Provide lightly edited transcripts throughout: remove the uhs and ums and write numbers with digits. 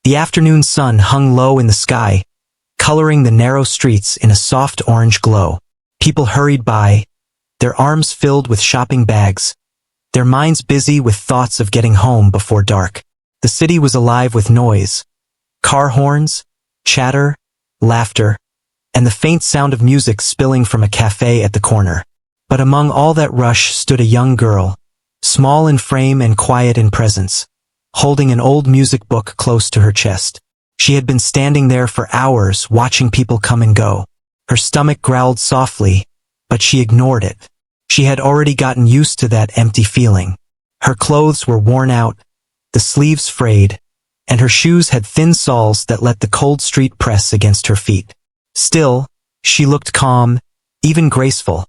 The afternoon sun hung low in the sky, coloring the narrow streets in a soft orange glow. People hurried by, their arms filled with shopping bags, their minds busy with thoughts of getting home before dark. The city was alive with noise, car horns, chatter, laughter, and the faint sound of music spilling from a cafe at the corner. But among all that rush stood a young girl, small in frame and quiet in presence, holding an old music book close to her chest. She had been standing there for hours watching people come and go. Her stomach growled softly, but she ignored it. She had already gotten used to that empty feeling. Her clothes were worn out, the sleeves frayed, and her shoes had thin soles that let the cold street press against her feet. Still, she looked calm, even graceful,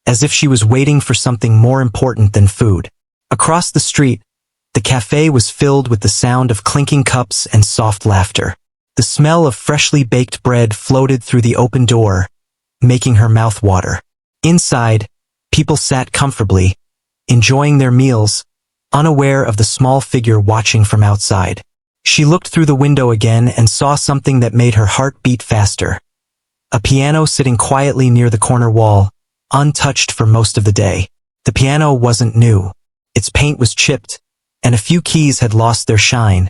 as if she was waiting for something more important than food. Across the street, the cafe was filled with the sound of clinking cups and soft laughter. The smell of freshly baked bread floated through the open door, making her mouth water. Inside, people sat comfortably, enjoying their meals, unaware of the small figure watching from outside. She looked through the window again and saw something that made her heart beat faster. A piano sitting quietly near the corner wall, untouched for most of the day. The piano wasn't new. Its paint was chipped, and a few keys had lost their shine.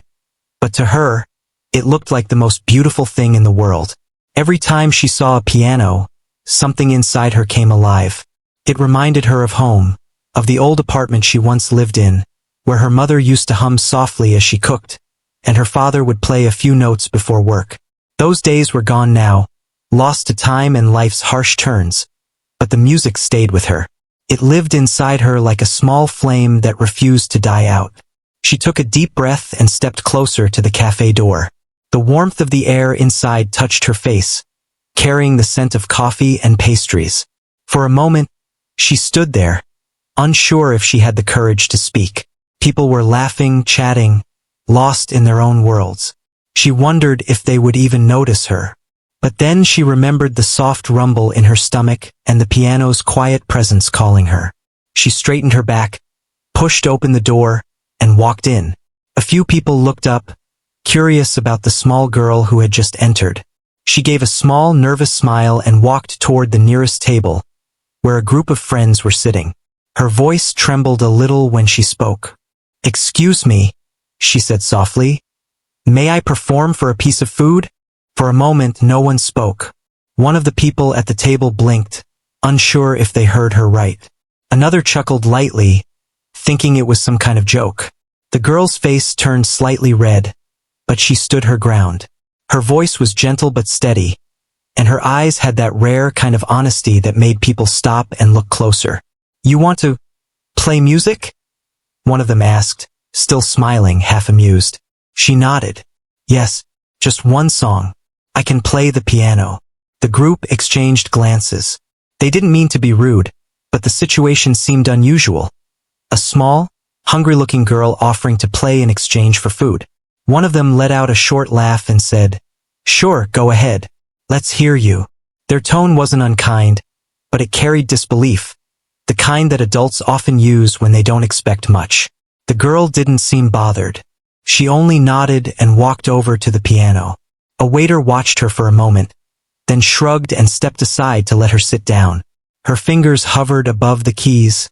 But to her, it looked like the most beautiful thing in the world. Every time she saw a piano, something inside her came alive. It reminded her of home, of the old apartment she once lived in, where her mother used to hum softly as she cooked, and her father would play a few notes before work. Those days were gone now, lost to time and life's harsh turns, but the music stayed with her. It lived inside her like a small flame that refused to die out. She took a deep breath and stepped closer to the cafe door. The warmth of the air inside touched her face, carrying the scent of coffee and pastries. For a moment, she stood there, unsure if she had the courage to speak. People were laughing, chatting, lost in their own worlds. She wondered if they would even notice her. But then she remembered the soft rumble in her stomach and the piano's quiet presence calling her. She straightened her back, pushed open the door, and walked in. A few people looked up, curious about the small girl who had just entered. She gave a small, nervous smile and walked toward the nearest table, where a group of friends were sitting. Her voice trembled a little when she spoke. "Excuse me," she said softly. "May I perform for a piece of food?" For a moment, no one spoke. One of the people at the table blinked, unsure if they heard her right. Another chuckled lightly, thinking it was some kind of joke. The girl's face turned slightly red, but she stood her ground. Her voice was gentle but steady, and her eyes had that rare kind of honesty that made people stop and look closer. "You want to play music?" one of them asked, still smiling, half amused. She nodded. "Yes, just one song. I can play the piano." The group exchanged glances. They didn't mean to be rude, but the situation seemed unusual. A small, hungry-looking girl offering to play in exchange for food. One of them let out a short laugh and said, "Sure, go ahead. Let's hear you." Their tone wasn't unkind, but it carried disbelief, the kind that adults often use when they don't expect much. The girl didn't seem bothered. She only nodded and walked over to the piano. A waiter watched her for a moment, then shrugged and stepped aside to let her sit down. Her fingers hovered above the keys,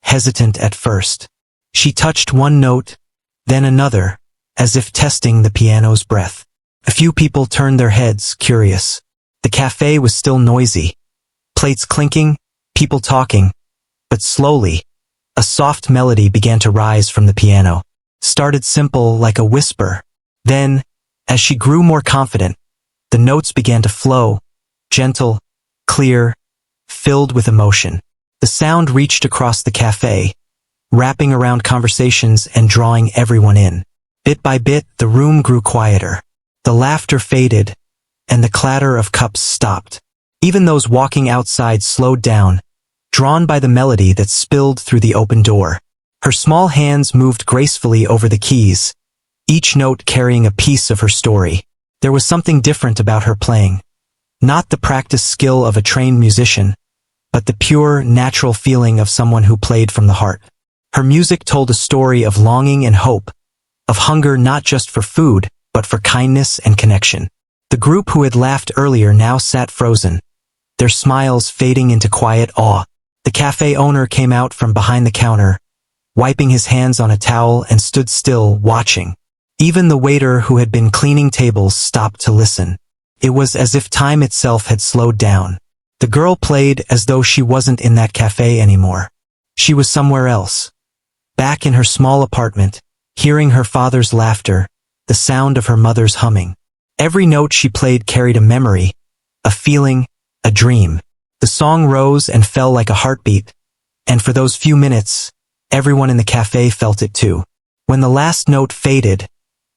hesitant at first. She touched one note, then another, as if testing the piano's breath. A few people turned their heads, curious. The cafe was still noisy, plates clinking, people talking, but slowly, a soft melody began to rise from the piano. Started simple like a whisper. Then, as she grew more confident, the notes began to flow, gentle, clear, filled with emotion. The sound reached across the cafe, wrapping around conversations and drawing everyone in. Bit by bit, the room grew quieter. The laughter faded, and the clatter of cups stopped. Even those walking outside slowed down, drawn by the melody that spilled through the open door. Her small hands moved gracefully over the keys, each note carrying a piece of her story. There was something different about her playing. Not the practiced skill of a trained musician, but the pure, natural feeling of someone who played from the heart. Her music told a story of longing and hope, of hunger not just for food, but for kindness and connection. The group who had laughed earlier now sat frozen, their smiles fading into quiet awe. The cafe owner came out from behind the counter, wiping his hands on a towel, and stood still, watching. Even the waiter who had been cleaning tables stopped to listen. It was as if time itself had slowed down. The girl played as though she wasn't in that cafe anymore. She was somewhere else. Back in her small apartment, hearing her father's laughter, the sound of her mother's humming. Every note she played carried a memory, a feeling, a dream. The song rose and fell like a heartbeat, and for those few minutes, everyone in the cafe felt it too. When the last note faded,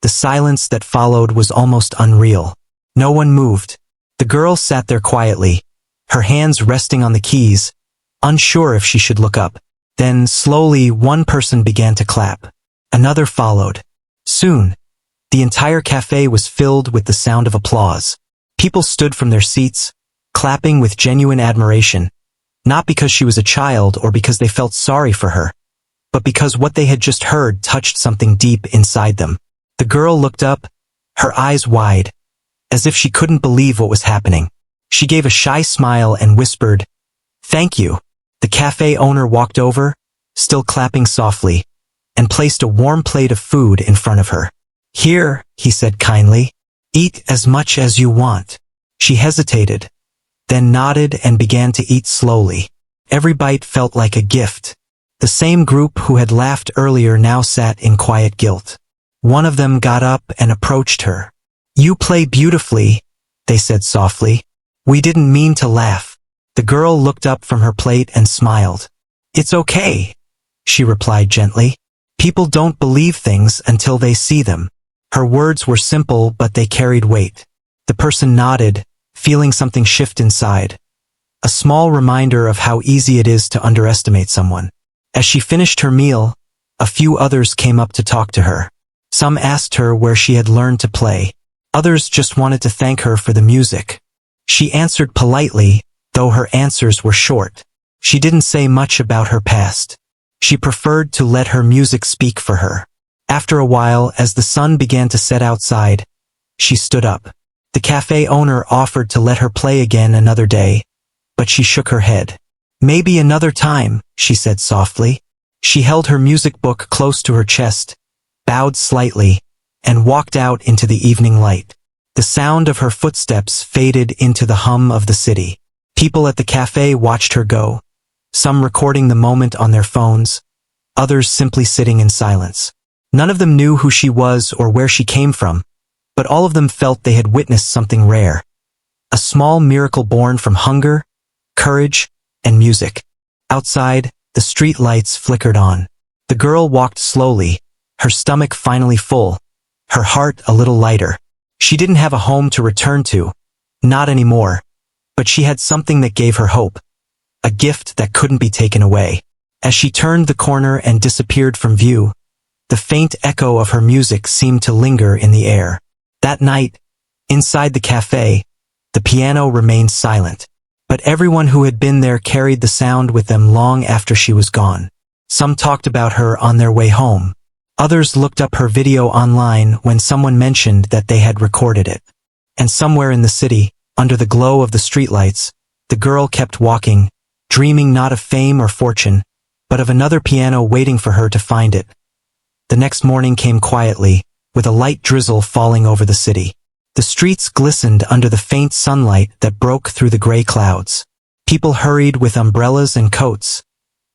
the silence that followed was almost unreal. No one moved. The girl sat there quietly, her hands resting on the keys, unsure if she should look up. Then, slowly, one person began to clap. Another followed. Soon, the entire cafe was filled with the sound of applause. People stood from their seats, clapping with genuine admiration, not because she was a child or because they felt sorry for her, but because what they had just heard touched something deep inside them. The girl looked up, her eyes wide, as if she couldn't believe what was happening. She gave a shy smile and whispered, "Thank you." The cafe owner walked over, still clapping softly, and placed a warm plate of food in front of her. "Here," he said kindly, "eat as much as you want." She hesitated, then nodded and began to eat slowly. Every bite felt like a gift. The same group who had laughed earlier now sat in quiet guilt. One of them got up and approached her. "You play beautifully," they said softly. "We didn't mean to laugh." The girl looked up from her plate and smiled. "It's okay," she replied gently. "People don't believe things until they see them." Her words were simple, but they carried weight. The person nodded, feeling something shift inside. A small reminder of how easy it is to underestimate someone. As she finished her meal, a few others came up to talk to her. Some asked her where she had learned to play. Others just wanted to thank her for the music. She answered politely, though her answers were short. She didn't say much about her past. She preferred to let her music speak for her. After a while, as the sun began to set outside, she stood up. The cafe owner offered to let her play again another day, but she shook her head. "Maybe another time," she said softly. She held her music book close to her chest, bowed slightly, and walked out into the evening light. The sound of her footsteps faded into the hum of the city. People at the cafe watched her go, some recording the moment on their phones, others simply sitting in silence. None of them knew who she was or where she came from, but all of them felt they had witnessed something rare. A small miracle born from hunger, courage, and music. Outside, the street lights flickered on. The girl walked slowly, her stomach finally full, her heart a little lighter. She didn't have a home to return to, not anymore, but she had something that gave her hope, a gift that couldn't be taken away. As she turned the corner and disappeared from view, the faint echo of her music seemed to linger in the air. That night, inside the cafe, the piano remained silent, but everyone who had been there carried the sound with them long after she was gone. Some talked about her on their way home. Others looked up her video online when someone mentioned that they had recorded it. And somewhere in the city, under the glow of the streetlights, the girl kept walking, dreaming not of fame or fortune, but of another piano waiting for her to find it. The next morning came quietly, with a light drizzle falling over the city. The streets glistened under the faint sunlight that broke through the gray clouds. People hurried with umbrellas and coats,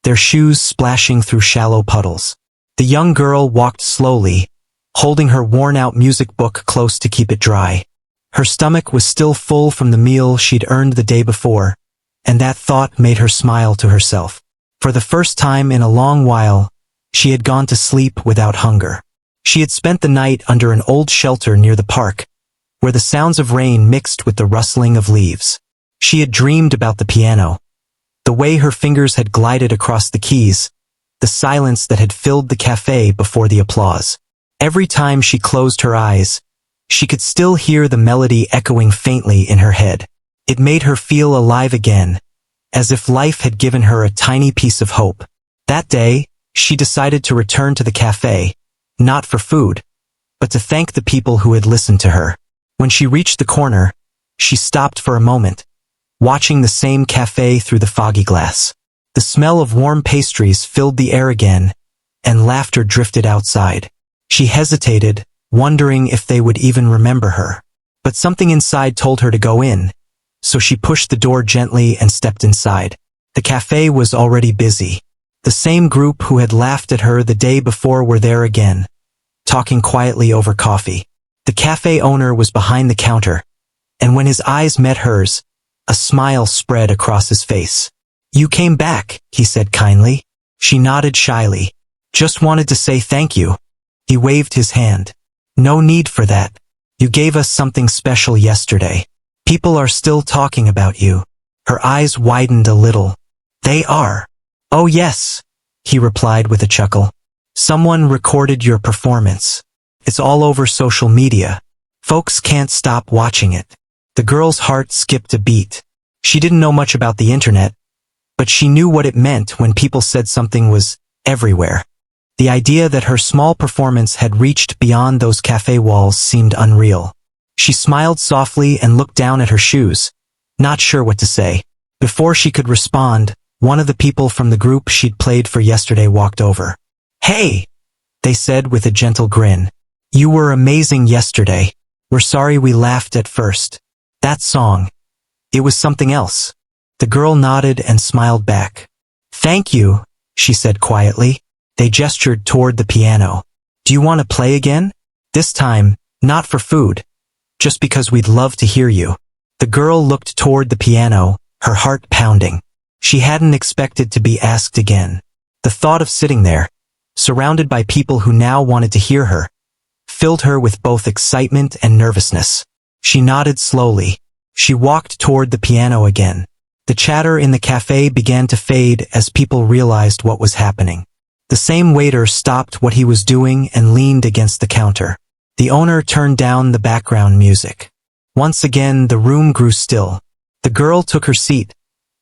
their shoes splashing through shallow puddles. The young girl walked slowly, holding her worn-out music book close to keep it dry. Her stomach was still full from the meal she'd earned the day before, and that thought made her smile to herself. For the first time in a long while, she had gone to sleep without hunger. She had spent the night under an old shelter near the park, where the sounds of rain mixed with the rustling of leaves. She had dreamed about the piano, the way her fingers had glided across the keys, the silence that had filled the cafe before the applause. Every time she closed her eyes, she could still hear the melody echoing faintly in her head. It made her feel alive again, as if life had given her a tiny piece of hope. That day, she decided to return to the cafe, not for food, but to thank the people who had listened to her. When she reached the corner, she stopped for a moment, watching the same cafe through the foggy glass. The smell of warm pastries filled the air again, and laughter drifted outside. She hesitated, wondering if they would even remember her. But something inside told her to go in, so she pushed the door gently and stepped inside. The cafe was already busy. The same group who had laughed at her the day before were there again, talking quietly over coffee. The cafe owner was behind the counter, and when his eyes met hers, a smile spread across his face. "You came back," he said kindly. She nodded shyly. "Just wanted to say thank you." He waved his hand. "No need for that. You gave us something special yesterday. People are still talking about you." Her eyes widened a little. "They are?" "Oh yes," he replied with a chuckle. "Someone recorded your performance. It's all over social media. Folks can't stop watching it." The girl's heart skipped a beat. She didn't know much about the internet, but she knew what it meant when people said something was everywhere. The idea that her small performance had reached beyond those cafe walls seemed unreal. She smiled softly and looked down at her shoes, not sure what to say. Before she could respond, one of the people from the group she'd played for yesterday walked over. "Hey," they said with a gentle grin. "You were amazing yesterday. We're sorry we laughed at first. That song. It was something else." The girl nodded and smiled back. "Thank you," she said quietly. They gestured toward the piano. "Do you want to play again? This time, not for food, just because we'd love to hear you." The girl looked toward the piano, her heart pounding. She hadn't expected to be asked again. The thought of sitting there, surrounded by people who now wanted to hear her, filled her with both excitement and nervousness. She nodded slowly. She walked toward the piano again. The chatter in the cafe began to fade as people realized what was happening. The same waiter stopped what he was doing and leaned against the counter. The owner turned down the background music. Once again, the room grew still. The girl took her seat,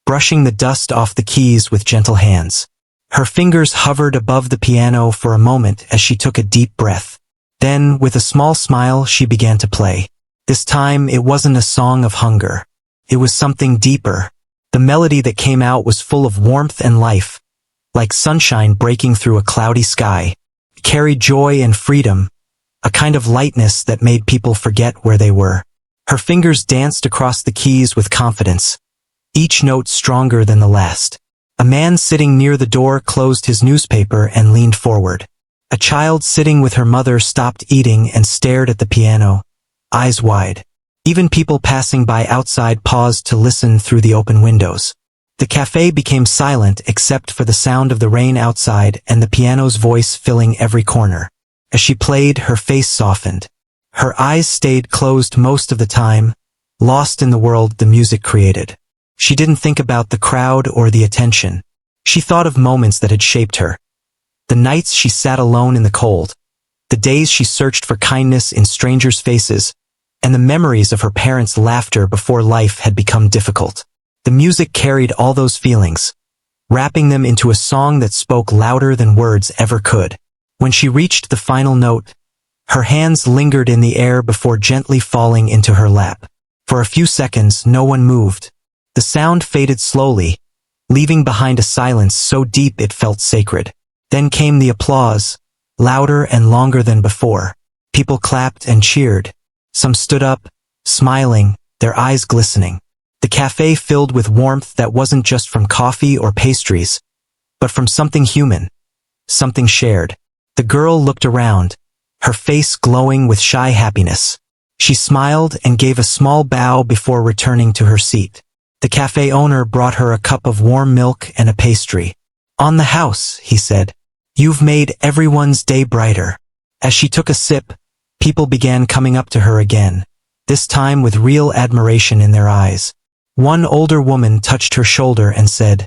brushing the dust off the keys with gentle hands. Her fingers hovered above the piano for a moment as she took a deep breath. Then, with a small smile, she began to play. This time, it wasn't a song of hunger. It was something deeper. The melody that came out was full of warmth and life, like sunshine breaking through a cloudy sky. It carried joy and freedom, a kind of lightness that made people forget where they were. Her fingers danced across the keys with confidence, each note stronger than the last. A man sitting near the door closed his newspaper and leaned forward. A child sitting with her mother stopped eating and stared at the piano, eyes wide. Even people passing by outside paused to listen through the open windows. The cafe became silent except for the sound of the rain outside and the piano's voice filling every corner. As she played, her face softened. Her eyes stayed closed most of the time, lost in the world the music created. She didn't think about the crowd or the attention. She thought of moments that had shaped her. The nights she sat alone in the cold, the days she searched for kindness in strangers' faces, and the memories of her parents' laughter before life had become difficult. The music carried all those feelings, wrapping them into a song that spoke louder than words ever could. When she reached the final note, her hands lingered in the air before gently falling into her lap. For a few seconds, no one moved. The sound faded slowly, leaving behind a silence so deep it felt sacred. Then came the applause, louder and longer than before. People clapped and cheered. Some stood up, smiling, their eyes glistening. The cafe filled with warmth that wasn't just from coffee or pastries, but from something human, something shared. The girl looked around, her face glowing with shy happiness. She smiled and gave a small bow before returning to her seat. The cafe owner brought her a cup of warm milk and a pastry. "On the house," he said. "You've made everyone's day brighter." As she took a sip, people began coming up to her again, this time with real admiration in their eyes. One older woman touched her shoulder and said,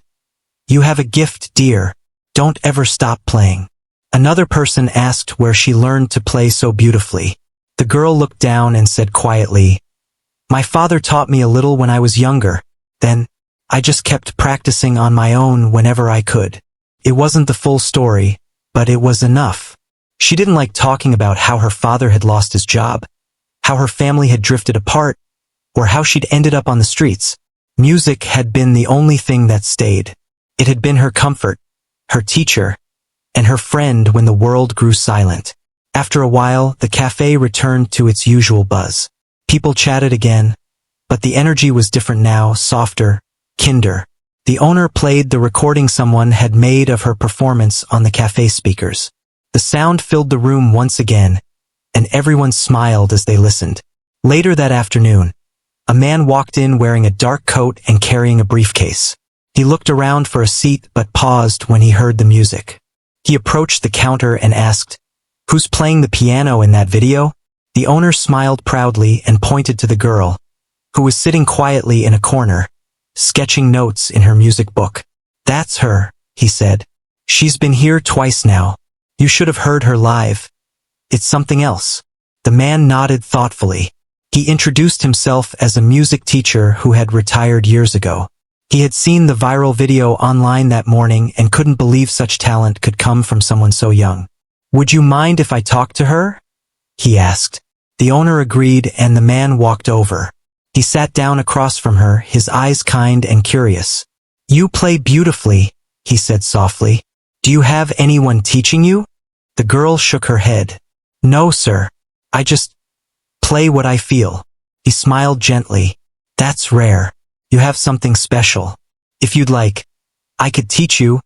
"You have a gift, dear. Don't ever stop playing." Another person asked where she learned to play so beautifully. The girl looked down and said quietly, "My father taught me a little when I was younger. Then, I just kept practicing on my own whenever I could." It wasn't the full story, but it was enough. She didn't like talking about how her father had lost his job, how her family had drifted apart, or how she'd ended up on the streets. Music had been the only thing that stayed. It had been her comfort, her teacher, and her friend when the world grew silent. After a while, the cafe returned to its usual buzz. People chatted again, but the energy was different now, softer, kinder. The owner played the recording someone had made of her performance on the cafe speakers. The sound filled the room once again, and everyone smiled as they listened. Later that afternoon, a man walked in wearing a dark coat and carrying a briefcase. He looked around for a seat but paused when he heard the music. He approached the counter and asked, "Who's playing the piano in that video?" The owner smiled proudly and pointed to the girl, who was sitting quietly in a corner, sketching notes in her music book. "That's her," he said. "She's been here twice now. You should have heard her live. It's something else." The man nodded thoughtfully. He introduced himself as a music teacher who had retired years ago. He had seen the viral video online that morning and couldn't believe such talent could come from someone so young. "Would you mind if I talked to her?" he asked. The owner agreed and the man walked over. He sat down across from her, his eyes kind and curious. "You play beautifully," he said softly. "Do you have anyone teaching you?" The girl shook her head. "No, sir. I just play what I feel." He smiled gently. "That's rare. You have something special. If you'd like, I could teach you,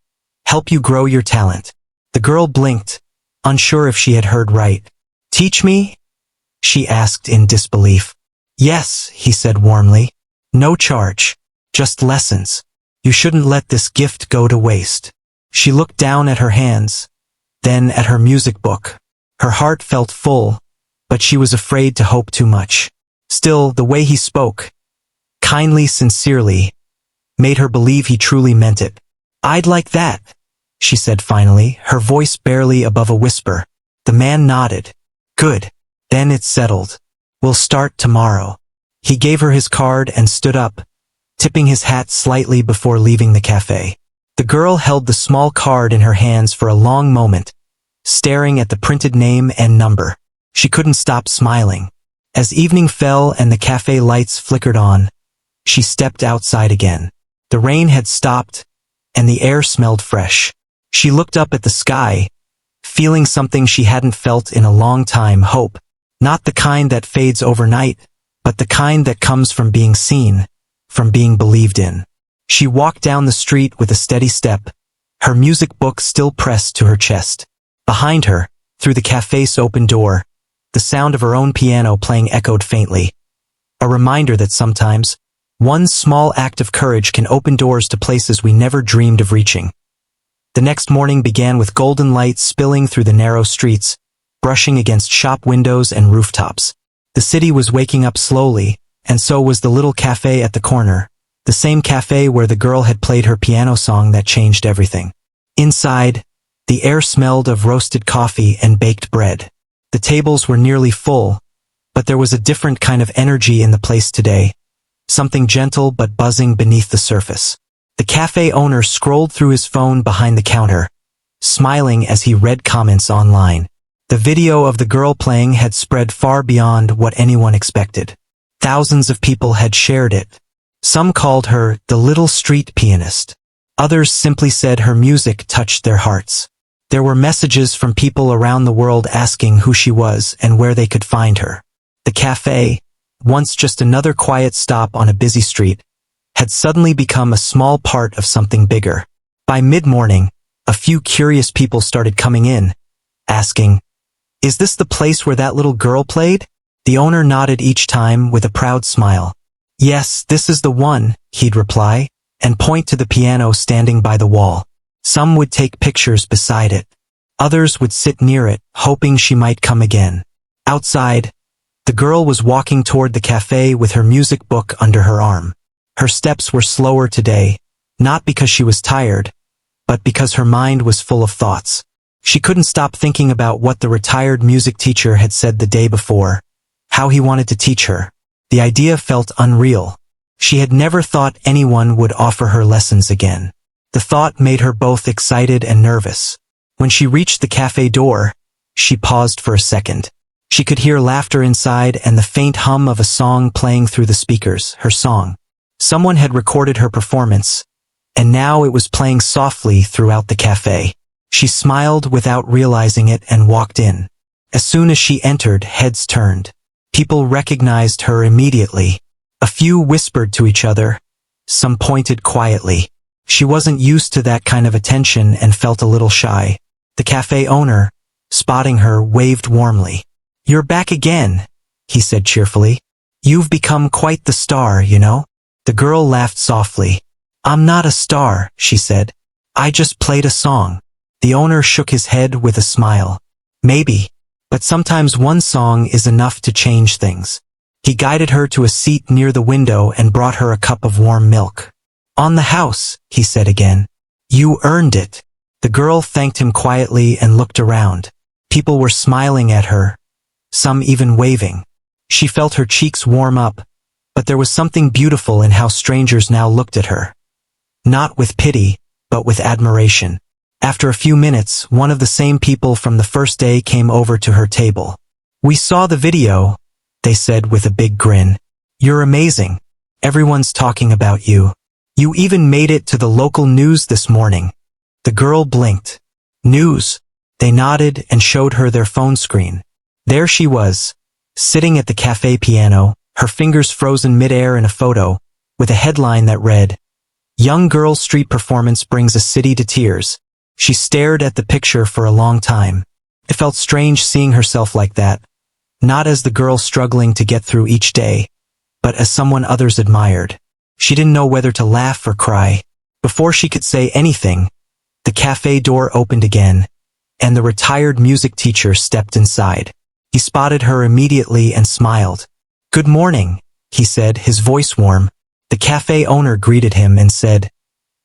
help you grow your talent." The girl blinked, unsure if she had heard right. "Teach me?" she asked in disbelief. "Yes," he said warmly. "No charge. Just lessons. You shouldn't let this gift go to waste." She looked down at her hands, then at her music book. Her heart felt full, but she was afraid to hope too much. Still, the way he spoke, kindly, sincerely, made her believe he truly meant it. "I'd like that," she said finally, her voice barely above a whisper. The man nodded. "Good. Then it's settled. We'll start tomorrow." He gave her his card and stood up, tipping his hat slightly before leaving the cafe. The girl held the small card in her hands for a long moment, staring at the printed name and number. She couldn't stop smiling. As evening fell and the cafe lights flickered on, she stepped outside again. The rain had stopped, and the air smelled fresh. She looked up at the sky, feeling something she hadn't felt in a long time, hope. Not the kind that fades overnight, but the kind that comes from being seen, from being believed in. She walked down the street with a steady step, her music book still pressed to her chest. Behind her, through the cafe's open door, the sound of her own piano playing echoed faintly. A reminder that sometimes, one small act of courage can open doors to places we never dreamed of reaching. The next morning began with golden light spilling through the narrow streets, brushing against shop windows and rooftops. The city was waking up slowly, and so was the little cafe at the corner, the same cafe where the girl had played her piano song that changed everything. Inside, the air smelled of roasted coffee and baked bread. The tables were nearly full, but there was a different kind of energy in the place today, something gentle but buzzing beneath the surface. The cafe owner scrolled through his phone behind the counter, smiling as he read comments online. The video of the girl playing had spread far beyond what anyone expected. Thousands of people had shared it. Some called her the little street pianist. Others simply said her music touched their hearts. There were messages from people around the world asking who she was and where they could find her. The cafe, once just another quiet stop on a busy street, had suddenly become a small part of something bigger. By mid-morning, a few curious people started coming in, asking, "Is this the place where that little girl played?" The owner nodded each time with a proud smile. "Yes, this is the one," he'd reply, and point to the piano standing by the wall. Some would take pictures beside it. Others would sit near it, hoping she might come again. Outside, the girl was walking toward the cafe with her music book under her arm. Her steps were slower today, not because she was tired, but because her mind was full of thoughts. She couldn't stop thinking about what the retired music teacher had said the day before, how he wanted to teach her. The idea felt unreal. She had never thought anyone would offer her lessons again. The thought made her both excited and nervous. When she reached the cafe door, She paused for a second. She could hear laughter inside and the faint hum of a song playing through the speakers, her song. Someone had recorded her performance, and now it was playing softly throughout the cafe. She smiled without realizing it and walked in. As soon as she entered, heads turned. People recognized her immediately. A few whispered to each other. Some pointed quietly. She wasn't used to that kind of attention and felt a little shy. The cafe owner, spotting her, waved warmly. "You're back again," he said cheerfully. "You've become quite the star, you know." The girl laughed softly. "I'm not a star," she said. "I just played a song." The owner shook his head with a smile. "Maybe, but sometimes one song is enough to change things." He guided her to a seat near the window and brought her a cup of warm milk. "On the house," he said again. "You earned it." The girl thanked him quietly and looked around. People were smiling at her, some even waving. She felt her cheeks warm up, but there was something beautiful in how strangers now looked at her. Not with pity, but with admiration. After a few minutes, one of the same people from the first day came over to her table. "We saw the video," they said with a big grin. "You're amazing. Everyone's talking about you. You even made it to the local news this morning." The girl blinked. "News?" They nodded and showed her their phone screen. There she was, sitting at the cafe piano, her fingers frozen mid-air in a photo, with a headline that read, "Young girl's street performance brings a city to tears." She stared at the picture for a long time. It felt strange seeing herself like that, not as the girl struggling to get through each day, but as someone others admired. She didn't know whether to laugh or cry. Before she could say anything, the cafe door opened again, and the retired music teacher stepped inside. He spotted her immediately and smiled. "Good morning," he said, his voice warm. The cafe owner greeted him and said,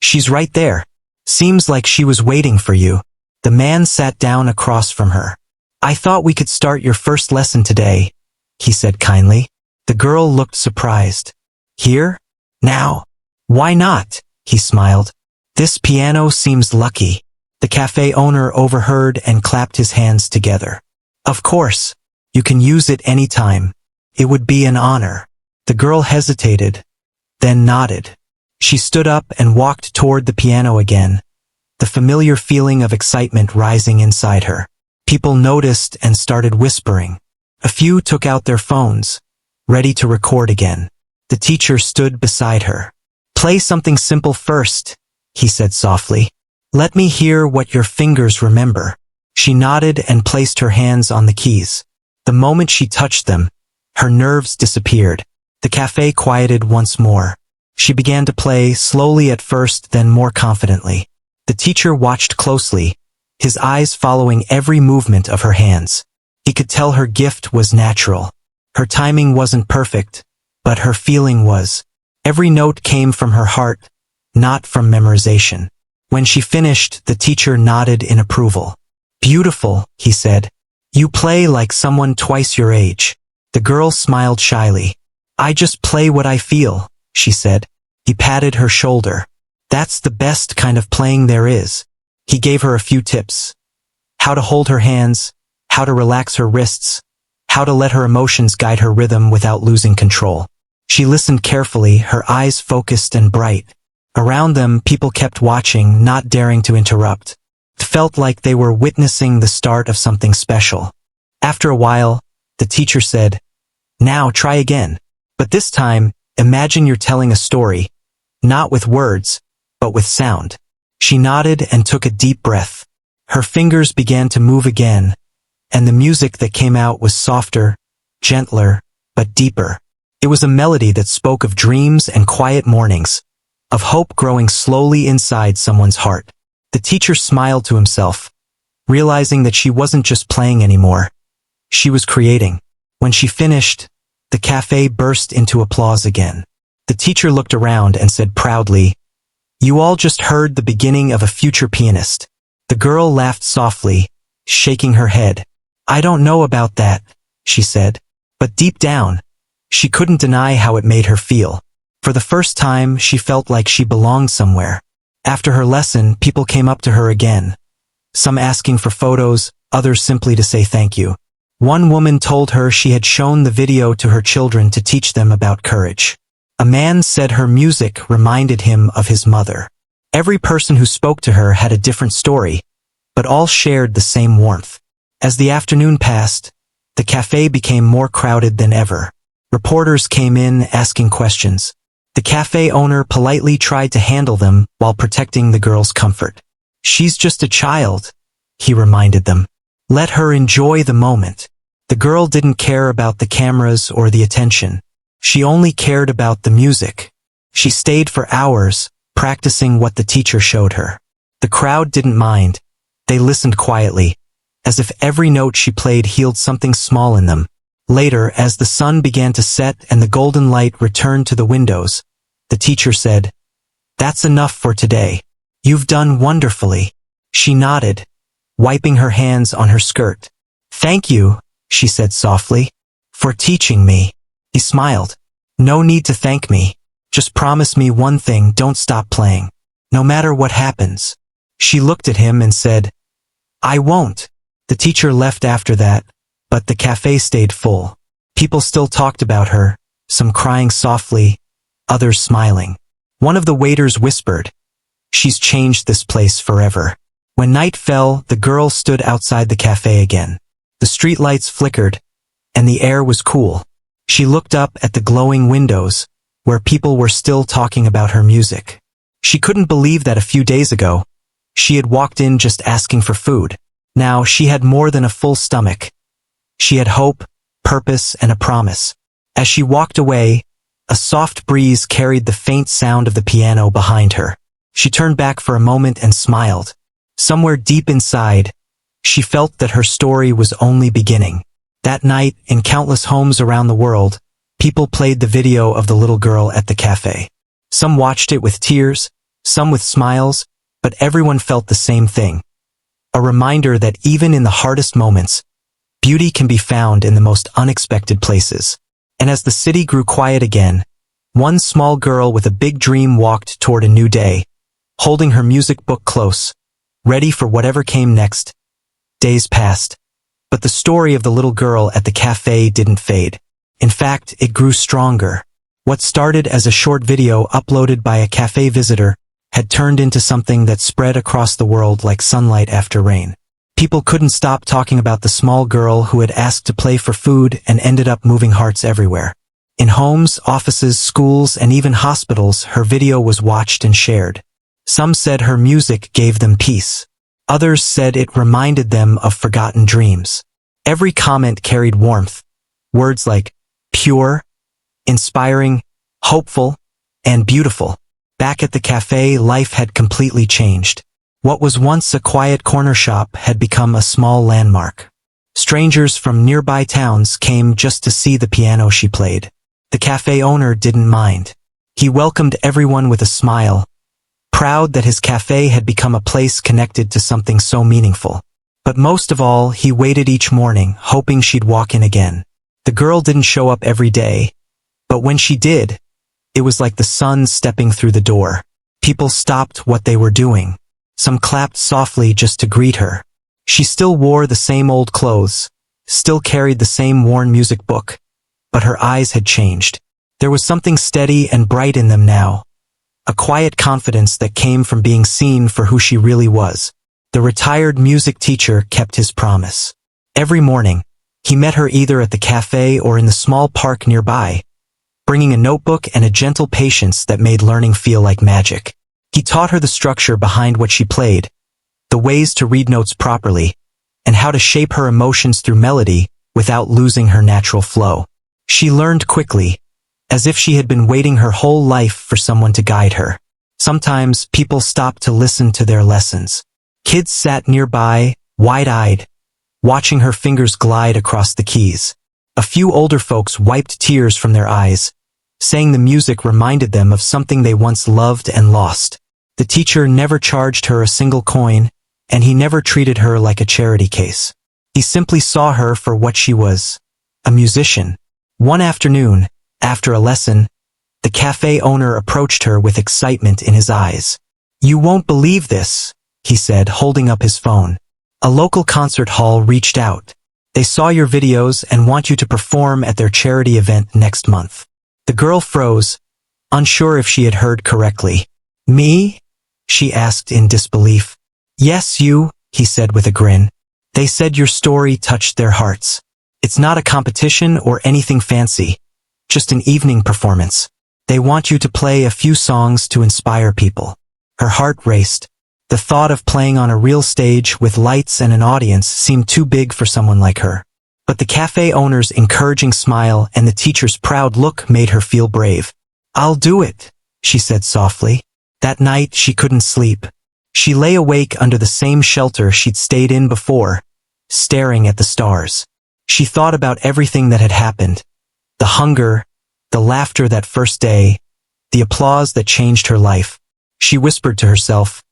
"She's right there. Seems like she was waiting for you." The man sat down across from her. "I thought we could start your first lesson today," he said kindly. The girl looked surprised. "Here? Now? Why not?" he smiled. "This piano seems lucky." The cafe owner overheard and clapped his hands together. "Of course. You can use it any time. It would be an honor." The girl hesitated, then nodded. She stood up and walked toward the piano again, the familiar feeling of excitement rising inside her. People noticed and started whispering. A few took out their phones, ready to record again. The teacher stood beside her. "Play something simple first," he said softly. "Let me hear what your fingers remember." She nodded and placed her hands on the keys. The moment she touched them, her nerves disappeared. The cafe quieted once more. She began to play, slowly at first, then more confidently. The teacher watched closely, his eyes following every movement of her hands. He could tell her gift was natural. Her timing wasn't perfect, but her feeling was. Every note came from her heart, not from memorization. When she finished, the teacher nodded in approval. "Beautiful," he said. "You play like someone twice your age." The girl smiled shyly. "I just play what I feel," she said. He patted her shoulder. "That's the best kind of playing there is." He gave her a few tips. How to hold her hands, how to relax her wrists, how to let her emotions guide her rhythm without losing control. She listened carefully, her eyes focused and bright. Around them, people kept watching, not daring to interrupt. It felt like they were witnessing the start of something special. After a while, the teacher said, "Now try again. But this time, imagine you're telling a story, not with words, but with sound." She nodded and took a deep breath. Her fingers began to move again, and the music that came out was softer, gentler, but deeper. It was a melody that spoke of dreams and quiet mornings, of hope growing slowly inside someone's heart. The teacher smiled to himself, realizing that she wasn't just playing anymore. She was creating. When she finished, the cafe burst into applause again. The teacher looked around and said proudly, "You all just heard the beginning of a future pianist." The girl laughed softly, shaking her head. "I don't know about that," she said. But deep down, she couldn't deny how it made her feel. For the first time, she felt like she belonged somewhere. After her lesson, people came up to her again, some asking for photos, others simply to say thank you. One woman told her she had shown the video to her children to teach them about courage. A man said her music reminded him of his mother. Every person who spoke to her had a different story, but all shared the same warmth. As the afternoon passed, the cafe became more crowded than ever. Reporters came in asking questions. The cafe owner politely tried to handle them while protecting the girl's comfort. "She's just a child," he reminded them. "Let her enjoy the moment." The girl didn't care about the cameras or the attention. She only cared about the music. She stayed for hours, practicing what the teacher showed her. The crowd didn't mind. They listened quietly, as if every note she played healed something small in them. Later, as the sun began to set and the golden light returned to the windows, the teacher said, "That's enough for today. You've done wonderfully." She nodded, wiping her hands on her skirt. "Thank you," she said softly, "for teaching me." He smiled. "No need to thank me. Just promise me one thing, don't stop playing. No matter what happens." She looked at him and said, "I won't." The teacher left after that, but the cafe stayed full. People still talked about her, some crying softly, others smiling. One of the waiters whispered, "She's changed this place forever." When night fell, the girl stood outside the cafe again. The streetlights flickered, and the air was cool. She looked up at the glowing windows, where people were still talking about her music. She couldn't believe that a few days ago, she had walked in just asking for food. Now she had more than a full stomach. She had hope, purpose, and a promise. As she walked away, a soft breeze carried the faint sound of the piano behind her. She turned back for a moment and smiled. Somewhere deep inside, she felt that her story was only beginning. That night, in countless homes around the world, people played the video of the little girl at the cafe. Some watched it with tears, some with smiles, but everyone felt the same thing. A reminder that even in the hardest moments, beauty can be found in the most unexpected places. And as the city grew quiet again, one small girl with a big dream walked toward a new day, holding her music book close, ready for whatever came next. Days passed, but the story of the little girl at the cafe didn't fade. In fact, it grew stronger. What started as a short video uploaded by a cafe visitor had turned into something that spread across the world like sunlight after rain. People couldn't stop talking about the small girl who had asked to play for food and ended up moving hearts everywhere. In homes, offices, schools, and even hospitals, her video was watched and shared. Some said her music gave them peace. Others said it reminded them of forgotten dreams. Every comment carried warmth. Words like pure, inspiring, hopeful, and beautiful. Back at the cafe, life had completely changed. What was once a quiet corner shop had become a small landmark. Strangers from nearby towns came just to see the piano she played. The cafe owner didn't mind. He welcomed everyone with a smile, proud that his cafe had become a place connected to something so meaningful. But most of all, he waited each morning, hoping she'd walk in again. The girl didn't show up every day, but when she did, it was like the sun stepping through the door. People stopped what they were doing. Some clapped softly just to greet her. She still wore the same old clothes, still carried the same worn music book, but her eyes had changed. There was something steady and bright in them now, a quiet confidence that came from being seen for who she really was. The retired music teacher kept his promise. Every morning, he met her either at the cafe or in the small park nearby, bringing a notebook and a gentle patience that made learning feel like magic. He taught her the structure behind what she played, the ways to read notes properly, and how to shape her emotions through melody without losing her natural flow. She learned quickly, as if she had been waiting her whole life for someone to guide her. Sometimes people stopped to listen to their lessons. Kids sat nearby, wide-eyed, watching her fingers glide across the keys. A few older folks wiped tears from their eyes, saying the music reminded them of something they once loved and lost. The teacher never charged her a single coin, and he never treated her like a charity case. He simply saw her for what she was, a musician. One afternoon, after a lesson, the cafe owner approached her with excitement in his eyes. "You won't believe this," he said, holding up his phone. A local concert hall reached out. They saw your videos and want you to perform at their charity event next month. The girl froze, unsure if she had heard correctly. Me? She asked in disbelief. Yes, you, he said with a grin. They said your story touched their hearts. It's not a competition or anything fancy, just an evening performance. They want you to play a few songs to inspire people. Her heart raced. The thought of playing on a real stage with lights and an audience seemed too big for someone like her. But the cafe owner's encouraging smile and the teacher's proud look made her feel brave. I'll do it, she said softly. That night she couldn't sleep. She lay awake under the same shelter she'd stayed in before, staring at the stars. She thought about everything that had happened. The hunger, the laughter that first day, the applause that changed her life. She whispered to herself,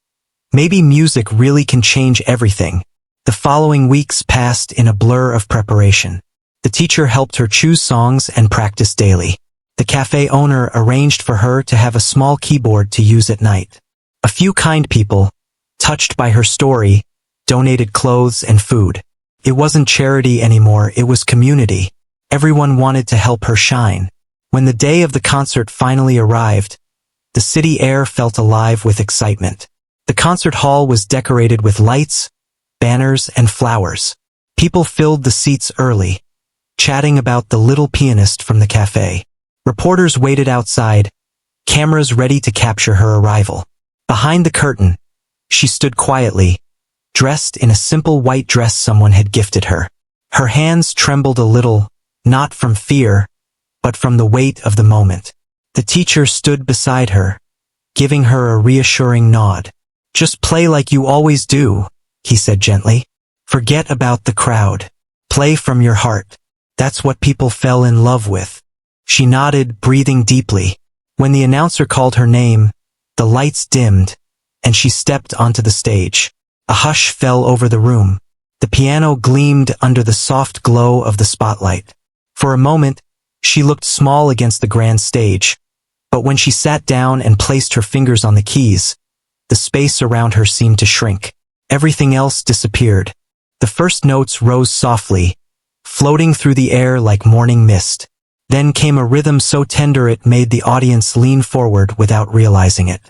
maybe music really can change everything. The following weeks passed in a blur of preparation. The teacher helped her choose songs and practice daily. The cafe owner arranged for her to have a small keyboard to use at night. A few kind people, touched by her story, donated clothes and food. It wasn't charity anymore, it was community. Everyone wanted to help her shine. When the day of the concert finally arrived, the city air felt alive with excitement. The concert hall was decorated with lights, banners, and flowers. People filled the seats early, chatting about the little pianist from the cafe. Reporters waited outside, cameras ready to capture her arrival. Behind the curtain, she stood quietly, dressed in a simple white dress someone had gifted her. Her hands trembled a little, not from fear, but from the weight of the moment. The teacher stood beside her, giving her a reassuring nod. Just play like you always do, he said gently. Forget about the crowd. Play from your heart. That's what people fell in love with. She nodded, breathing deeply. When the announcer called her name, the lights dimmed, and she stepped onto the stage. A hush fell over the room. The piano gleamed under the soft glow of the spotlight. For a moment, she looked small against the grand stage, but when she sat down and placed her fingers on the keys, the space around her seemed to shrink. Everything else disappeared. The first notes rose softly, floating through the air like morning mist. Then came a rhythm so tender it made the audience lean forward without realizing it.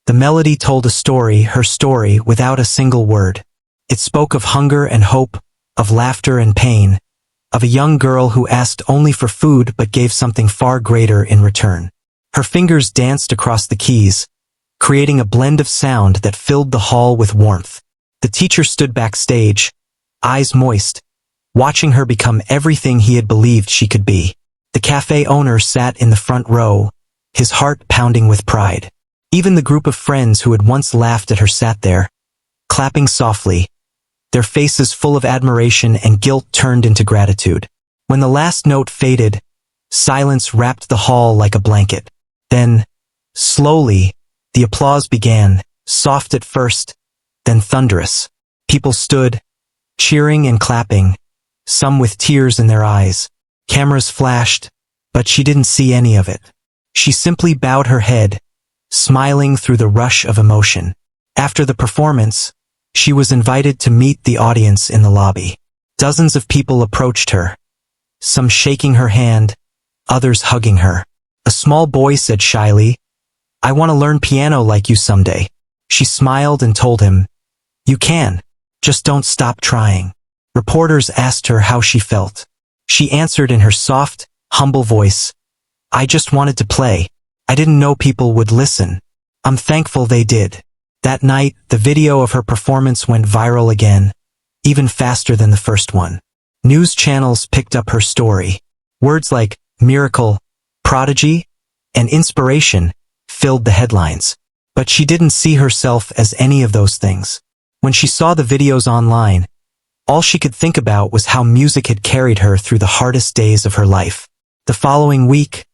The melody told a story, her story, without a single word. It spoke of hunger and hope, of laughter and pain, of a young girl who asked only for food but gave something far greater in return. Her fingers danced across the keys, creating a blend of sound that filled the hall with warmth. The teacher stood backstage, eyes moist, watching her become everything he had believed she could be. The cafe owner sat in the front row, his heart pounding with pride. Even the group of friends who had once laughed at her sat there, clapping softly, their faces full of admiration and guilt turned into gratitude. When the last note faded, silence wrapped the hall like a blanket. Then, slowly, the applause began, soft at first, then thunderous. People stood, cheering and clapping, some with tears in their eyes. Cameras flashed, but she didn't see any of it. She simply bowed her head, smiling through the rush of emotion. After the performance, she was invited to meet the audience in the lobby. Dozens of people approached her, some shaking her hand, others hugging her. A small boy said shyly, "I want to learn piano like you someday." She smiled and told him, "You can, just don't stop trying." Reporters asked her how she felt. She answered in her soft, humble voice, "I just wanted to play. I didn't know people would listen. I'm thankful they did." That night, the video of her performance went viral again, even faster than the first one. News channels picked up her story. Words like miracle, prodigy, and inspiration filled the headlines. But she didn't see herself as any of those things. When she saw the videos online, all she could think about was how music had carried her through the hardest days of her life. The following week,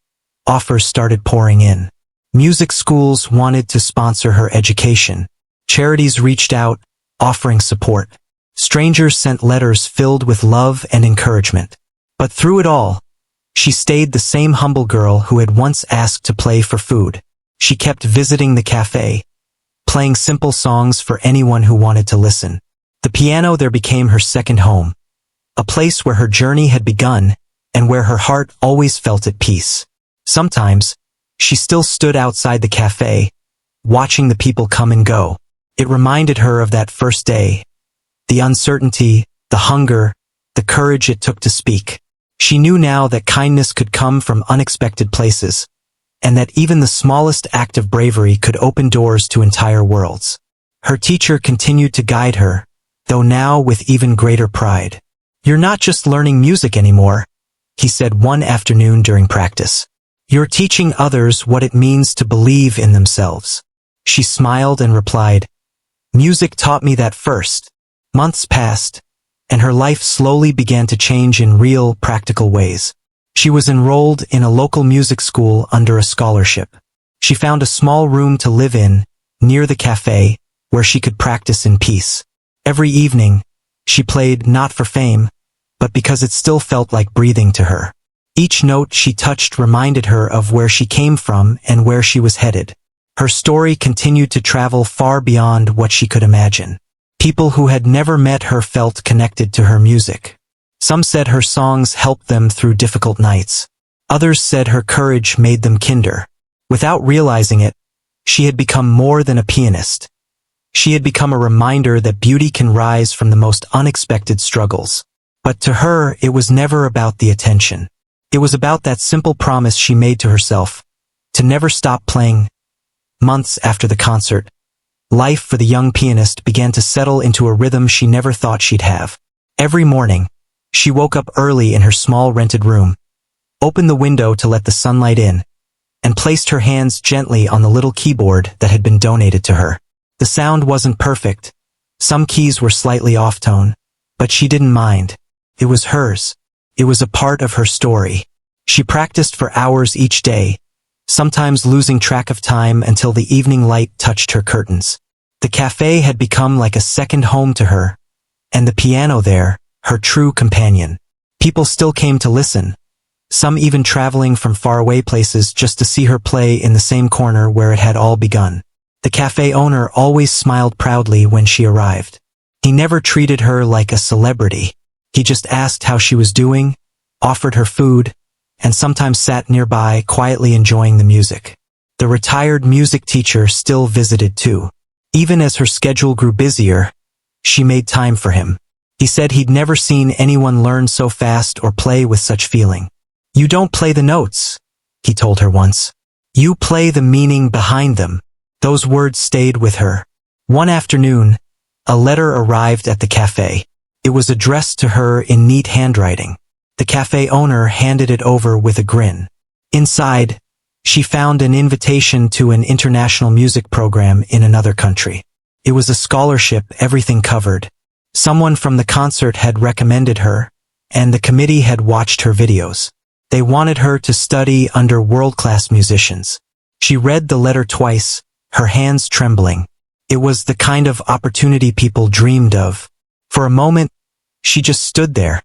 offers started pouring in. Music schools wanted to sponsor her education. Charities reached out, offering support. Strangers sent letters filled with love and encouragement. But through it all, she stayed the same humble girl who had once asked to play for food. She kept visiting the cafe, playing simple songs for anyone who wanted to listen. The piano there became her second home, a place where her journey had begun and where her heart always felt at peace. Sometimes, she still stood outside the cafe, watching the people come and go. It reminded her of that first day, the uncertainty, the hunger, the courage it took to speak. She knew now that kindness could come from unexpected places, and that even the smallest act of bravery could open doors to entire worlds. Her teacher continued to guide her, though now with even greater pride. "You're not just learning music anymore," he said one afternoon during practice. "You're teaching others what it means to believe in themselves." She smiled and replied, "Music taught me that first." Months passed, and her life slowly began to change in real, practical ways. She was enrolled in a local music school under a scholarship. She found a small room to live in, near the cafe, where she could practice in peace. Every evening, she played not for fame, but because it still felt like breathing to her. Each note she touched reminded her of where she came from and where she was headed. Her story continued to travel far beyond what she could imagine. People who had never met her felt connected to her music. Some said her songs helped them through difficult nights. Others said her courage made them kinder. Without realizing it, she had become more than a pianist. She had become a reminder that beauty can rise from the most unexpected struggles. But to her, it was never about the attention. It was about that simple promise she made to herself, to never stop playing. Months after the concert, life for the young pianist began to settle into a rhythm she never thought she'd have. Every morning, she woke up early in her small rented room, opened the window to let the sunlight in, and placed her hands gently on the little keyboard that had been donated to her. The sound wasn't perfect. Some keys were slightly off-tone, but she didn't mind. It was hers. It was a part of her story. She practiced for hours each day, sometimes losing track of time until the evening light touched her curtains. The cafe had become like a second home to her, and the piano there, her true companion. People still came to listen, some even traveling from faraway places just to see her play in the same corner where it had all begun. The cafe owner always smiled proudly when she arrived. He never treated her like a celebrity. He just asked how she was doing, offered her food, and sometimes sat nearby quietly enjoying the music. The retired music teacher still visited too. Even as her schedule grew busier, she made time for him. He said he'd never seen anyone learn so fast or play with such feeling. "You don't play the notes," he told her once. "You play the meaning behind them." Those words stayed with her. One afternoon, a letter arrived at the cafe. It was addressed to her in neat handwriting. The cafe owner handed it over with a grin. Inside, she found an invitation to an international music program in another country. It was a scholarship everything covered. Someone from the concert had recommended her, and the committee had watched her videos. They wanted her to study under world-class musicians. She read the letter twice, her hands trembling. It was the kind of opportunity people dreamed of. For a moment, she just stood there,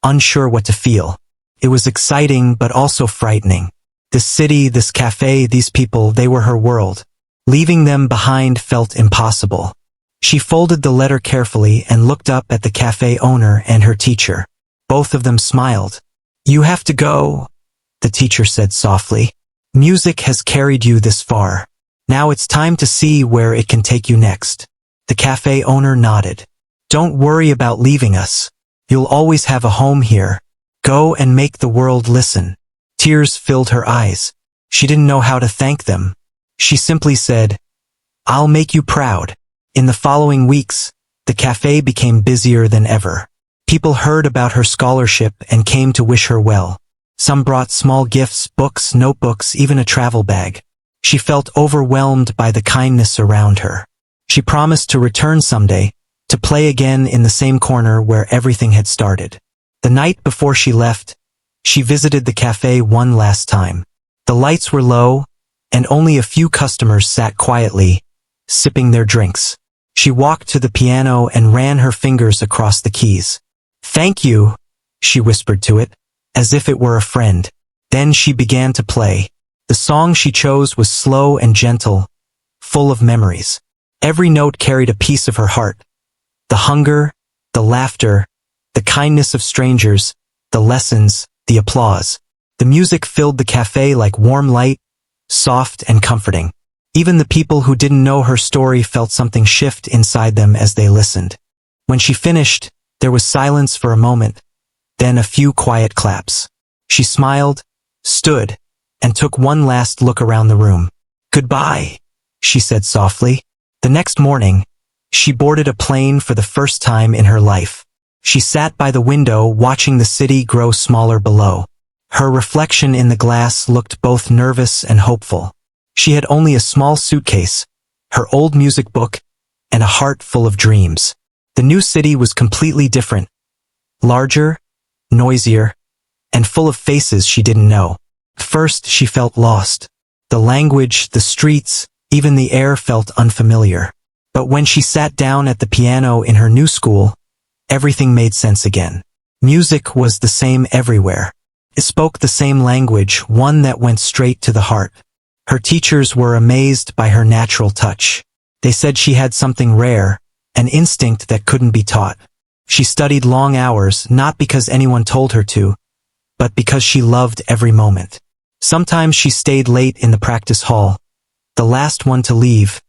unsure what to feel. It was exciting but also frightening. This city, this cafe, these people, they were her world. Leaving them behind felt impossible. She folded the letter carefully and looked up at the cafe owner and her teacher. Both of them smiled. "You have to go," the teacher said softly. "Music has carried you this far. Now it's time to see where it can take you next." The cafe owner nodded. "Don't worry about leaving us. You'll always have a home here. Go and make the world listen." Tears filled her eyes. She didn't know how to thank them. She simply said, "I'll make you proud." In the following weeks, the cafe became busier than ever. People heard about her scholarship and came to wish her well. Some brought small gifts, books, notebooks, even a travel bag. She felt overwhelmed by the kindness around her. She promised to return someday, to play again in the same corner where everything had started. The night before she left, she visited the cafe one last time. The lights were low, and only a few customers sat quietly, sipping their drinks. She walked to the piano and ran her fingers across the keys. "Thank you," she whispered to it, as if it were a friend. Then she began to play. The song she chose was slow and gentle, full of memories. Every note carried a piece of her heart, The hunger, the laughter, the kindness of strangers, the lessons, the applause. The music filled the cafe like warm light, soft and comforting. Even the people who didn't know her story felt something shift inside them as they listened. When she finished, there was silence for a moment, then a few quiet claps. She smiled, stood, and took one last look around the room. "Goodbye," she said softly. The next morning, she boarded a plane for the first time in her life. She sat by the window watching the city grow smaller below. Her reflection in the glass looked both nervous and hopeful. She had only a small suitcase, her old music book, and a heart full of dreams. The new city was completely different. Larger, noisier, and full of faces she didn't know. First, she felt lost. The language, the streets, even the air felt unfamiliar. But when she sat down at the piano in her new school, everything made sense again. Music was the same everywhere. It spoke the same language, one that went straight to the heart. Her teachers were amazed by her natural touch. They said she had something rare, an instinct that couldn't be taught. She studied long hours, not because anyone told her to, but because she loved every moment. Sometimes she stayed late in the practice hall, the last one to leave,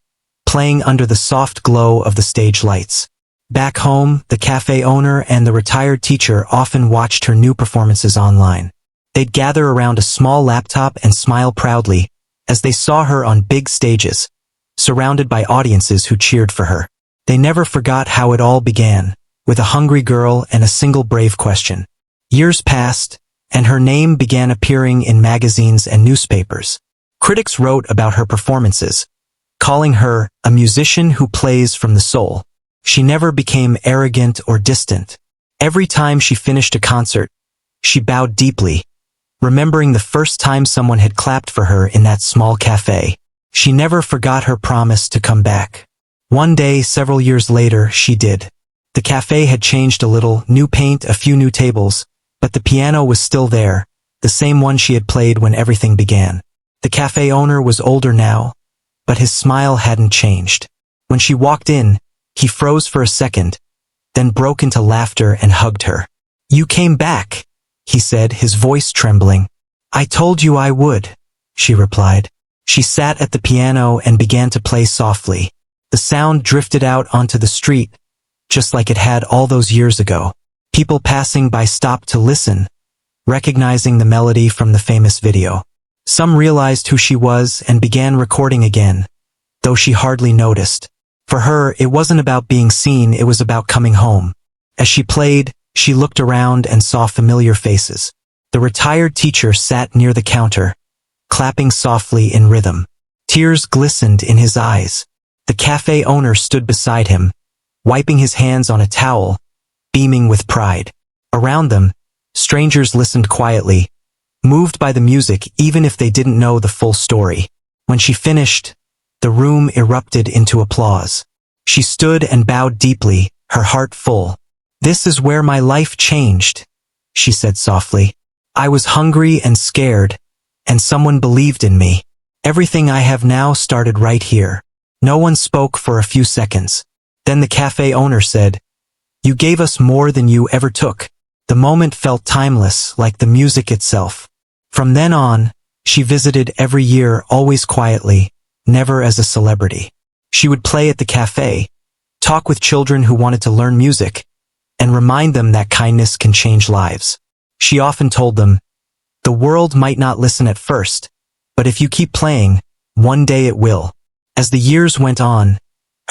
playing under the soft glow of the stage lights. Back home, the cafe owner and the retired teacher often watched her new performances online. They'd gather around a small laptop and smile proudly as they saw her on big stages, surrounded by audiences who cheered for her. They never forgot how it all began, with a hungry girl and a single brave question. Years passed, and her name began appearing in magazines and newspapers. Critics wrote about her performances, calling her a musician who plays from the soul. She never became arrogant or distant. Every time she finished a concert, she bowed deeply, remembering the first time someone had clapped for her in that small cafe. She never forgot her promise to come back. One day, several years later, she did. The cafe had changed a little, new paint, a few new tables, but the piano was still there, the same one she had played when everything began. The cafe owner was older now, but his smile hadn't changed. When she walked in, he froze for a second, then broke into laughter and hugged her. "You came back," he said, his voice trembling. "I told you I would," she replied. She sat at the piano and began to play softly. The sound drifted out onto the street, just like it had all those years ago. People passing by stopped to listen, recognizing the melody from the famous video. Some realized who she was and began recording again, though she hardly noticed. For her, it wasn't about being seen, it was about coming home. As she played, she looked around and saw familiar faces. The retired teacher sat near the counter, clapping softly in rhythm. Tears glistened in his eyes. The cafe owner stood beside him, wiping his hands on a towel, beaming with pride. Around them, strangers listened quietly, moved by the music even if they didn't know the full story. When she finished, the room erupted into applause. She stood and bowed deeply, her heart full. "This is where my life changed," she said softly. "I was hungry and scared, and someone believed in me. Everything I have now started right here." No one spoke for a few seconds. Then the cafe owner said, "You gave us more than you ever took." The moment felt timeless, like the music itself. From then on, she visited every year, always quietly, never as a celebrity. She would play at the cafe, talk with children who wanted to learn music, and remind them that kindness can change lives. She often told them, "The world might not listen at first, but if you keep playing, one day it will." As the years went on,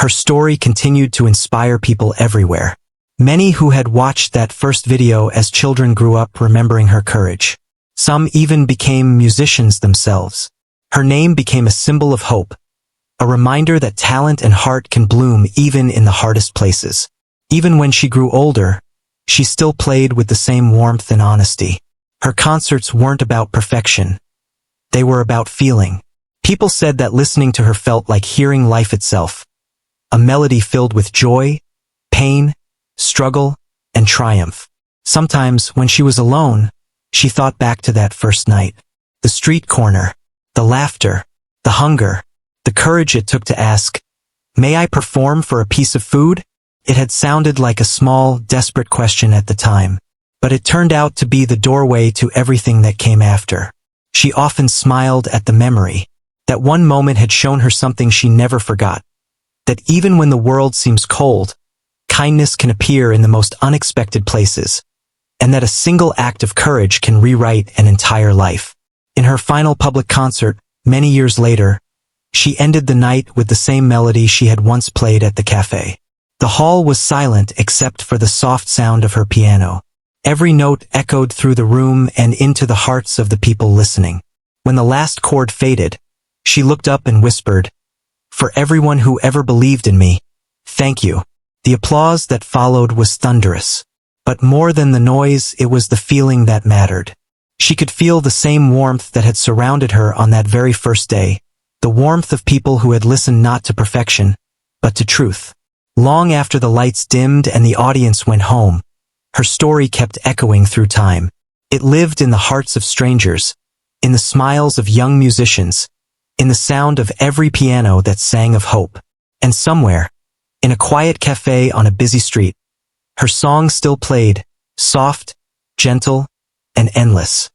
her story continued to inspire people everywhere. Many who had watched that first video as children grew up remembering her courage. Some even became musicians themselves. Her name became a symbol of hope, a reminder that talent and heart can bloom even in the hardest places. Even when she grew older, she still played with the same warmth and honesty. Her concerts weren't about perfection. They were about feeling. People said that listening to her felt like hearing life itself, a melody filled with joy, pain, struggle, and triumph. Sometimes, when she was alone, she thought back to that first night. The street corner, the laughter, the hunger, the courage it took to ask, "May I perform for a piece of food?" It had sounded like a small, desperate question at the time, but it turned out to be the doorway to everything that came after. She often smiled at the memory. That one moment had shown her something she never forgot. That even when the world seems cold, kindness can appear in the most unexpected places. And that a single act of courage can rewrite an entire life. In her final public concert, many years later, she ended the night with the same melody she had once played at the cafe. The hall was silent except for the soft sound of her piano. Every note echoed through the room and into the hearts of the people listening. When the last chord faded, she looked up and whispered, "For everyone who ever believed in me, thank you." The applause that followed was thunderous. But more than the noise, it was the feeling that mattered. She could feel the same warmth that had surrounded her on that very first day, the warmth of people who had listened not to perfection, but to truth. Long after the lights dimmed and the audience went home, her story kept echoing through time. It lived in the hearts of strangers, in the smiles of young musicians, in the sound of every piano that sang of hope. And somewhere, in a quiet cafe on a busy street, her song still played, soft, gentle, and endless.